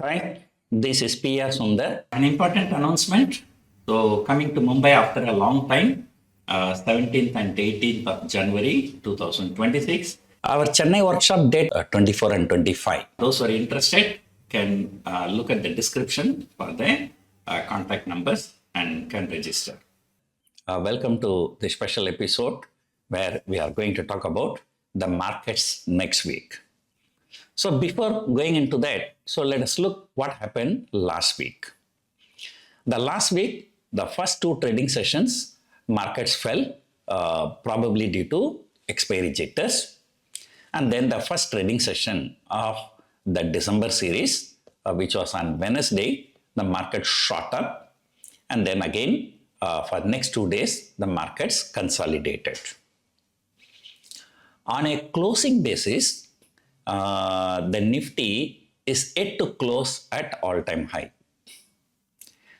Hi, this is P.R. Sundar. An important announcement. So, coming to Mumbai after a long time, 17th and 18th of January 2026. Our Chennai workshop date 24 and 25. Those who are interested can look at the description for the contact numbers and can register. Welcome to the special episode where we are going to talk about the markets next week. So before going into that, so let us look what happened last week. The last week, the first two trading sessions, markets fell probably due to expiry jitters. And then the first trading session of the December series, which was on Wednesday, the market shot up. And then again, for the next 2 days, the markets consolidated. On a closing basis, the Nifty is yet to close at all-time high.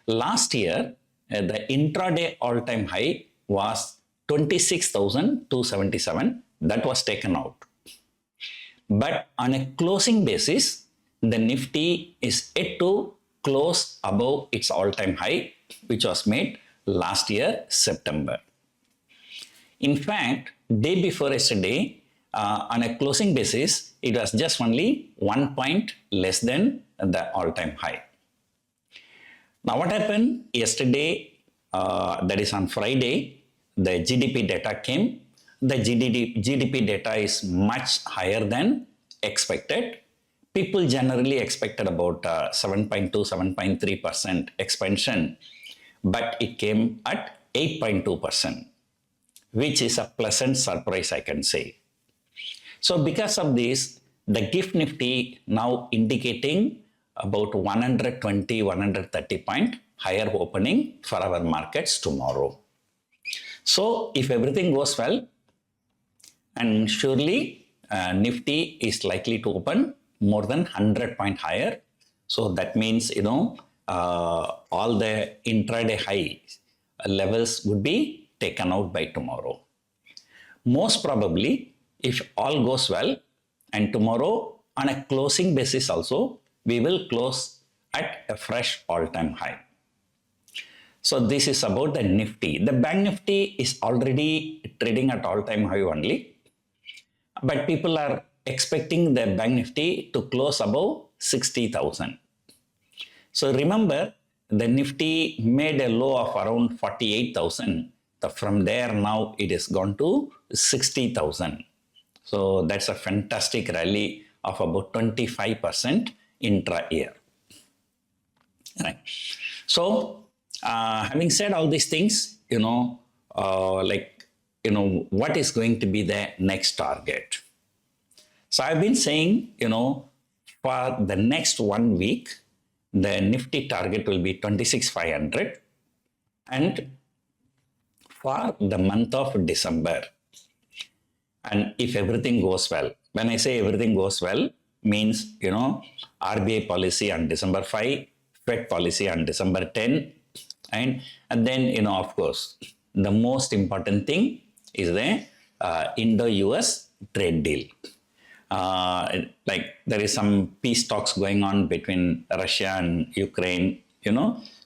Last year, the intraday all-time high was 26,277. That was taken out. But on a closing basis, the Nifty is yet to close above its all-time high, which was made last year, September. In fact, day before yesterday, on a closing basis, it was just only 1 point less than the all-time high. Now, what happened yesterday, that is on Friday, the GDP data came. The GDP data is much higher than expected. People generally expected about 7.2, 7.3% expansion, but it came at 8.2%, which is a pleasant surprise, I can say. So because of this, the GIFT Nifty now indicating about 120, 130 point higher opening for our markets tomorrow. So if everything goes well, and surely Nifty is likely to open more than 100 point higher. So that means, all the intraday high levels would be taken out by tomorrow. Most probably, if all goes well, and tomorrow on a closing basis also, we will close at a fresh all-time high. So this is about the Nifty. The Bank Nifty is already trading at all-time high only, but people are expecting the Bank Nifty to close above 60,000. So remember, the Nifty made a low of around 48,000. From there now it has gone to 60,000. So that's a fantastic rally of about 25% intra-year. Right. So having said all these things, what is going to be the next target? So I've been saying, for the next 1 week, the Nifty target will be 26,500, and for the month of December. And if everything goes well, when I say everything goes well, means, RBI policy on December 5, Fed policy on December 10, and then, of course, the most important thing is the Indo-US trade deal. There is some peace talks going on between Russia and Ukraine,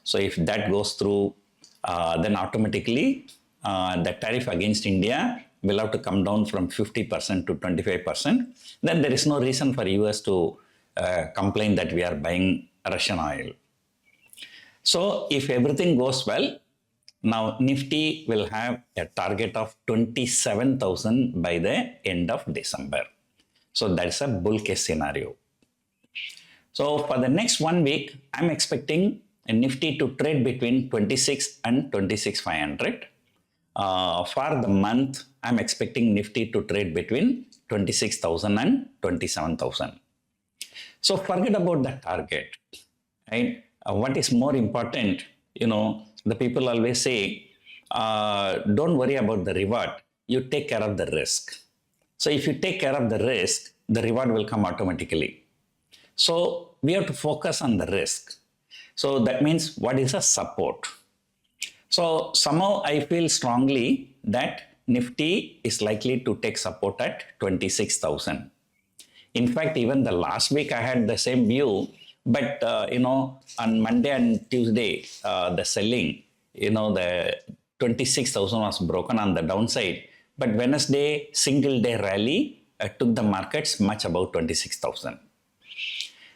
So if that goes through, then automatically the tariff against India will have to come down from 50% to 25%. Then there is no reason for US to complain that we are buying Russian oil. So if everything goes well, now Nifty will have a target of 27,000 by the end of December. So that's a bull case scenario. So for the next 1 week, I'm expecting a Nifty to trade between 26 and 26,500. For the month, I'm expecting Nifty to trade between 26,000 and 27,000. So forget about the target, right? What is more important, the people always say, don't worry about the reward, you take care of the risk. So if you take care of the risk, the reward will come automatically. So we have to focus on the risk. So that means what is a support? So somehow I feel strongly that Nifty is likely to take support at 26,000. In fact, even the last week I had the same view, But, on Monday and Tuesday, the selling, the 26,000 was broken on the downside. But Wednesday, single day rally took the markets much above 26,000.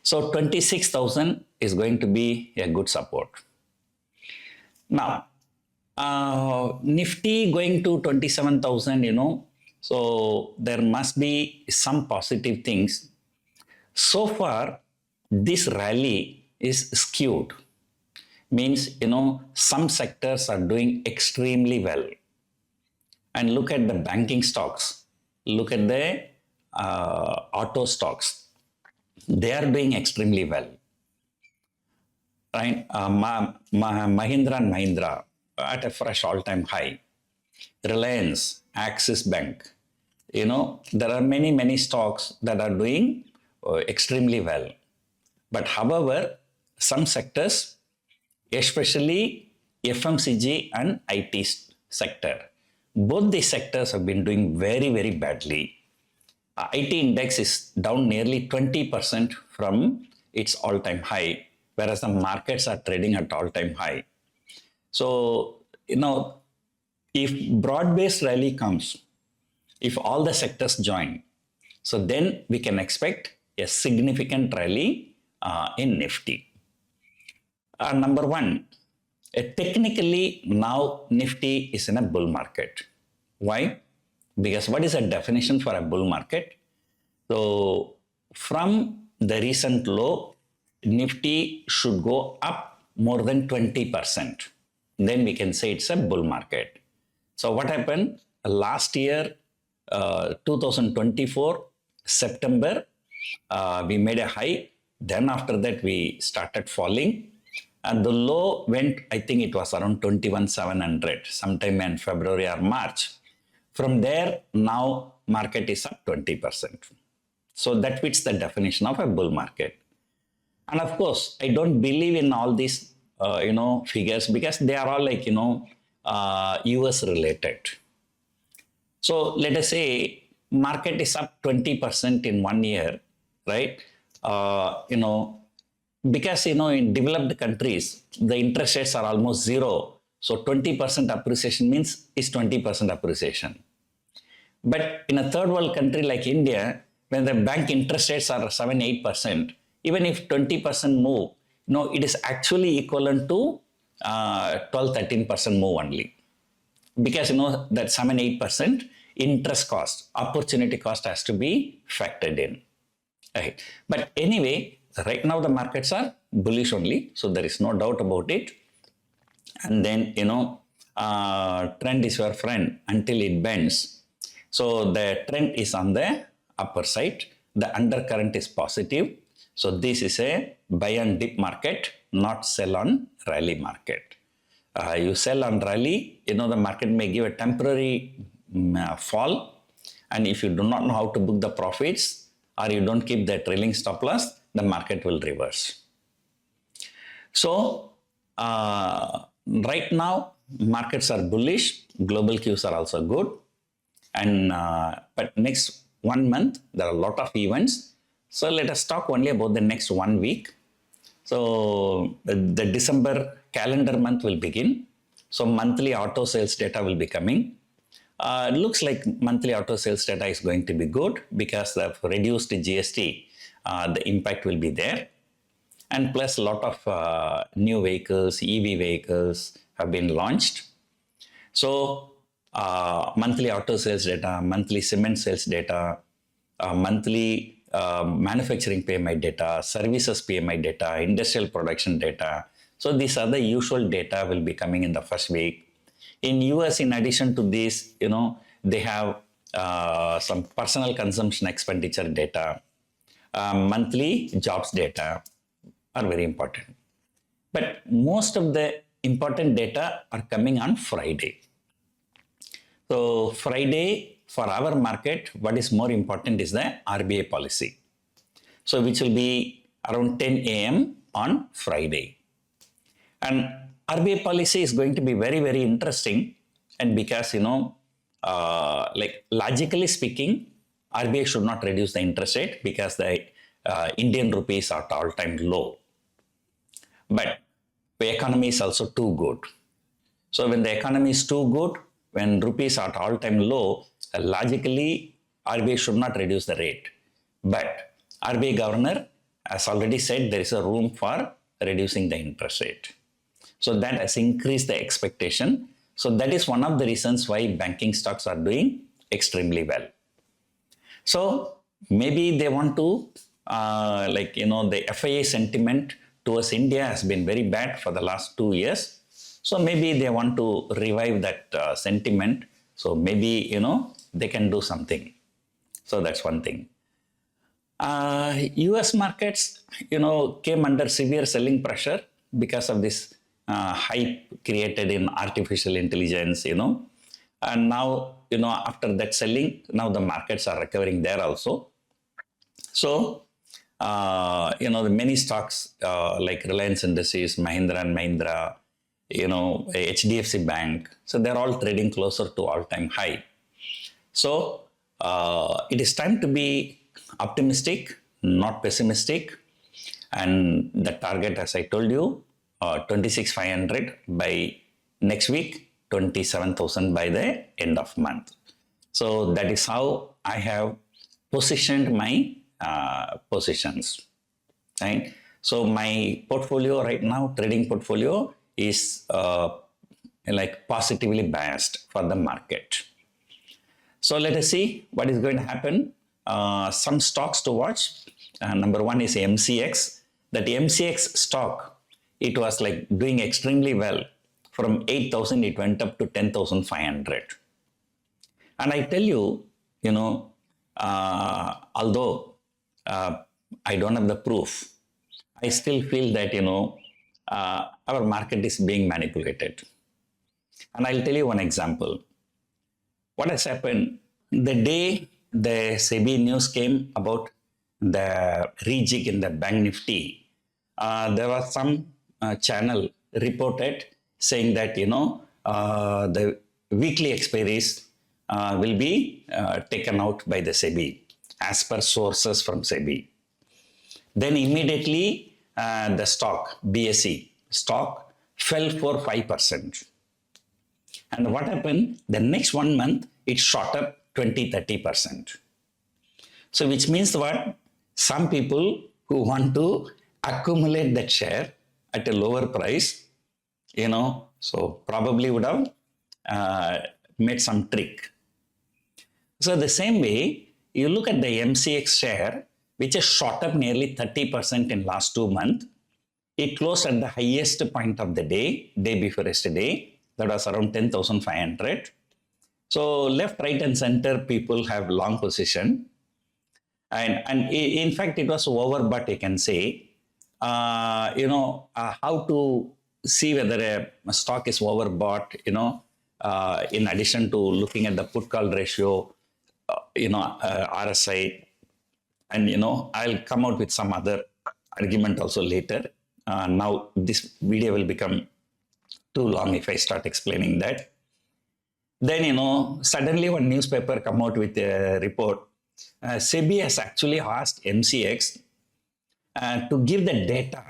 So 26,000 is going to be a good support. Now, Nifty going to 27,000, so there must be some positive things. So far, this rally is skewed. Means, some sectors are doing extremely well. And look at the banking stocks. Look at the auto stocks. They are doing extremely well. Right? Mahindra and Mahindra at a fresh all-time high. Reliance, Axis Bank. There are many stocks that are doing extremely well. But however, some sectors, especially FMCG and IT sector, both these sectors have been doing very badly. IT index is down nearly 20% from its all-time high, whereas the markets are trading at all-time high. So, if broad-based rally comes, if all the sectors join, so then we can expect a significant rally in Nifty. Number one, technically now Nifty is in a bull market. Why? Because what is the definition for a bull market? So from the recent low, Nifty should go up more than 20%. Then we can say it's a bull market. So what happened? Last year, 2024, September, we made a high. Then after that, we started falling. And the low went, I think it was around 21,700, sometime in February or March. From there, now market is up 20%. So that fits the definition of a bull market. And of course, I don't believe in all these, figures because they are all like, US related. So let us say market is up 20% in 1 year, right? Because, in developed countries, the interest rates are almost zero. So 20% appreciation means is 20% appreciation. But in a third world country like India, when the bank interest rates are 7-8%, even if 20% move, it is actually equivalent to 12-13% move only. Because, that 7-8% interest cost, opportunity cost has to be factored in. Right. But anyway, right now the markets are bullish only, so there is no doubt about it. And then, trend is your friend until it bends. So the trend is on the upper side. The undercurrent is positive. So this is a buy and dip market, not sell on rally market. You sell on rally, the market may give a temporary fall. And if you do not know how to book the profits, or you don't keep the trailing stop loss, the market will reverse. So, right now, markets are bullish, global cues are also good. And but next 1 month, there are a lot of events. So let us talk only about the next 1 week. So the December calendar month will begin. So monthly auto sales data will be coming. Looks like monthly auto sales data is going to be good because of reduced GST. The impact will be there. And plus a lot of new vehicles, EV vehicles have been launched. So monthly auto sales data, monthly cement sales data, monthly manufacturing PMI data, services PMI data, industrial production data. So these are the usual data will be coming in the first week. In US, in addition to this, they have some personal consumption expenditure data, monthly jobs data are very important. But most of the important data are coming on Friday. So Friday for our market, what is more important is the RBI policy. So which will be around 10 a.m. on Friday. And RBI policy is going to be very interesting, and because like logically speaking, RBI should not reduce the interest rate because the Indian rupees are at all-time low. But the economy is also too good. So when the economy is too good, when rupees are at all-time low, logically RBI should not reduce the rate. But RBI governor has already said there is a room for reducing the interest rate. So that has increased the expectation. So that is one of the reasons why banking stocks are doing extremely well. So maybe they want to, the FII sentiment towards India has been very bad for the last 2 years. So maybe they want to revive that sentiment. So maybe, they can do something. So that's one thing. US markets, came under severe selling pressure because of this hype created in artificial intelligence, and now, after that selling, now the markets are recovering there also. So, the many stocks like Reliance Industries, Mahindra and Mahindra, HDFC Bank, so they're all trading closer to all-time high. So, it is time to be optimistic, not pessimistic. And the target, as I told you, 26,500 by next week, 27,000 by the end of month. So that is how I have positioned my positions. Right? So my portfolio right now, trading portfolio, is positively biased for the market. So let us see what is going to happen. Some stocks to watch. Number one is MCX. That MCX stock, it was doing extremely well. From 8,000, it went up to 10,500. And I tell you, although I don't have the proof, I still feel that, our market is being manipulated. And I'll tell you one example. What has happened? The day the SEBI news came about the rejig in the bank Nifty, there was some channel reported saying that, the weekly expiries will be taken out by the SEBI as per sources from SEBI. Then immediately the stock, BSE stock, fell for 5%. And what happened? The next 1 month, it shot up 20-30%. So which means what? Some people who want to accumulate that share at a lower price, so probably would have made some trick. So the same way, you look at the MCX share, which has shot up nearly 30% in last 2 months. It closed at the highest point of the day before yesterday. That was around 10,500. So left, right and center people have long position. And in fact, it was overbought, you can say. How to see whether a stock is overbought, in addition to looking at the put call ratio, RSI, and, I'll come out with some other argument also later. Now this video will become too long if I start explaining that. Then, suddenly one newspaper come out with a report. SEBI has actually asked MCX to give the data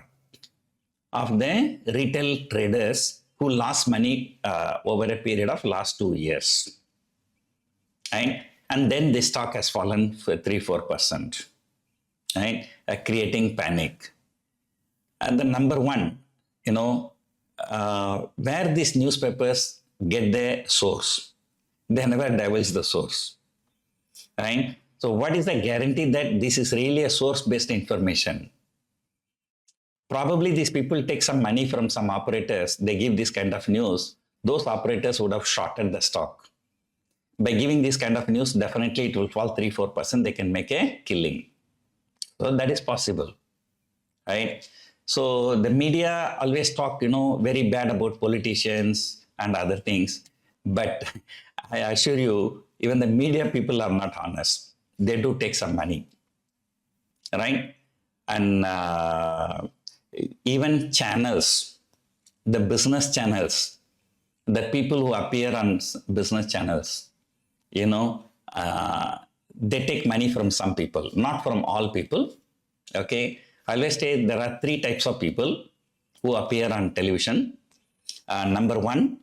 of the retail traders who lost money over a period of last 2 years. Right? And then the stock has fallen for 3-4%, right? Creating panic. And the number one, where these newspapers get their source, they never divulge the source, right? So what is the guarantee that this is really a source-based information? Probably these people take some money from some operators, they give this kind of news, those operators would have shorted the stock. By giving this kind of news, definitely it will fall 3-4%, they can make a killing. So that is possible, right? So the media always talk, very bad about politicians and other things. But I assure you, even the media people are not honest. They do take some money, right? And even channels, the business channels, the people who appear on business channels, they take money from some people, not from all people, Okay, I always say there are three types of people who appear on television. Number one,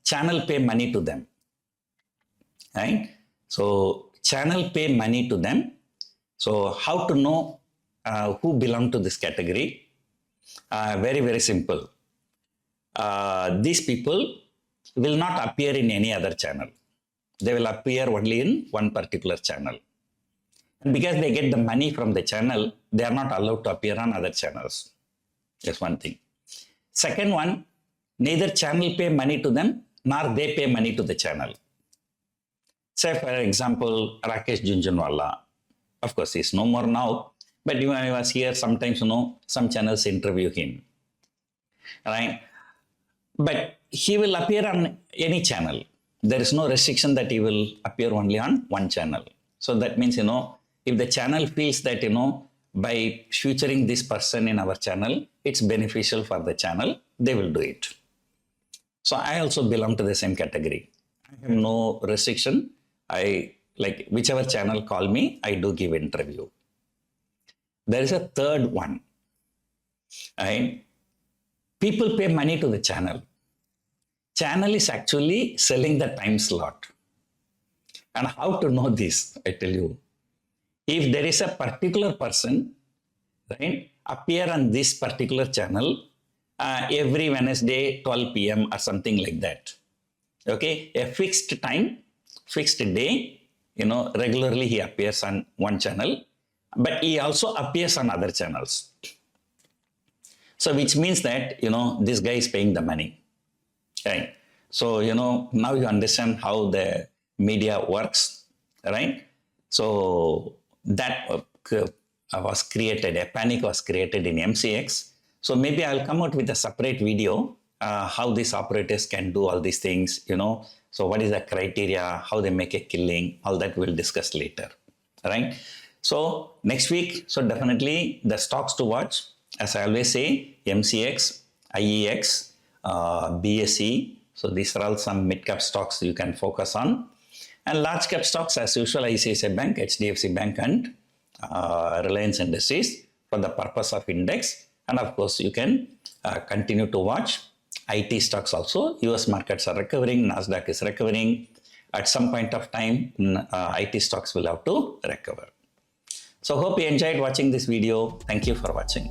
channel pay money to them, right? So channel pay money to them. So how to know who belong to this category? Very, very simple. These people will not appear in any other channel. They will appear only in one particular channel. And because they get the money from the channel, they are not allowed to appear on other channels. That's one thing. Second one, neither channel pay money to them, nor they pay money to the channel. Say, for example, Rakesh Junjunwala. Of course, he's no more now, but when I was here, sometimes, some channels interview him. Right? But he will appear on any channel. There is no restriction that he will appear only on one channel. So that means, if the channel feels that, by featuring this person in our channel, it's beneficial for the channel, they will do it. So I also belong to the same category. I have no restriction. I like whichever channel call me, I do give interview. There is a third one. Right? People pay money to the channel. Channel is actually selling the time slot. And how to know this, I tell you. If there is a particular person, right, appear on this particular channel every Wednesday, 12 p.m. or something like that. Okay, a fixed time, fixed day, regularly he appears on one channel, but he also appears on other channels. So which means that, this guy is paying the money. Right? So, now you understand how the media works, right? So that was created, a panic was created in MCX. So maybe I'll come out with a separate video, how these operators can do all these things, So what is the criteria, how they make a killing, all that we'll discuss later, right? So next week, so definitely the stocks to watch, as I always say, MCX, IEX, BSE. So these are all some mid-cap stocks you can focus on. And large cap stocks, as usual, ICICI Bank, HDFC Bank, and Reliance Industries for the purpose of index. And of course, you can continue to watch IT stocks also. US markets are recovering, Nasdaq is recovering. At some point of time, IT stocks will have to recover. So hope you enjoyed watching this video. Thank you for watching.